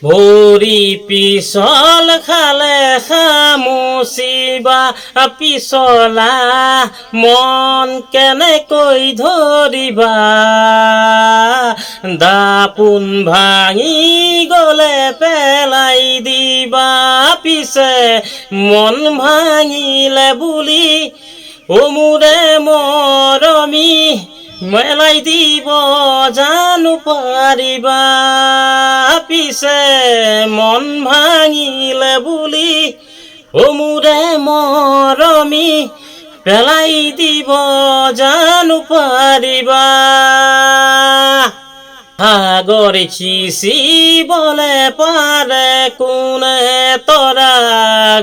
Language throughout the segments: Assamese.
ভৰি পিছল খালে খামুচিবা পিছলা মন কেনেকৈ ধৰিবা দাপোন ভাঙি গলে পেলাই দিবা পিছে মন ভাঙিলে বুলি মোৰে মৰমী মেলাই দিব জানো পাৰিবা পিছে মন ভাঙিলে বুলি মোৰে মৰমী পেলাই দিব জানো পাৰিবা সাগৰ সিঁচিবলে পাৰে কোনে তৰা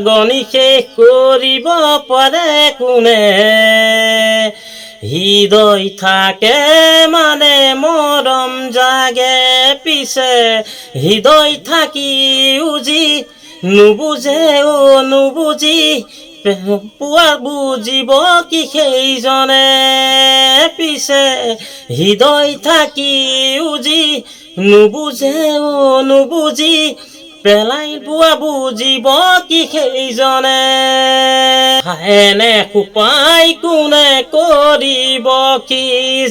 গণি শেষ কৰিব পাৰে কোনে হৃদয় থাকে মানে মৰম জাগে পিছে হৃদয় থাকিও যি নুবুজে নুবুজি পুৱা বুজিব কি সেইজনে পিছে হৃদয় থাকিও যি নুবুজে নুবুজি পেলাই পুৱা বুজিব কি সেইজনে এনে সোপাই কোনে কৰিব কি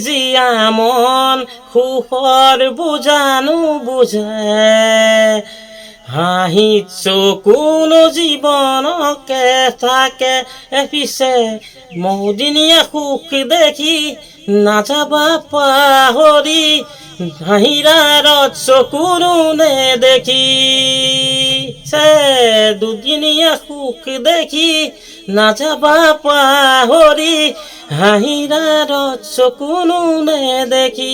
জিয়া মন সুখৰ বুজানো বুজে হাঁহিত চকুনো জীৱনকে থাকে পিছে মৌদিনীয়া সুখ দেখি নাযাবা পাহৰি হাঁহিৰাৰত চকুনো নেদেখি দুদিনীয়া সুখ দেখি নাযাবা পাহৰি হাঁহিৰাৰত চকুনো নেদেখি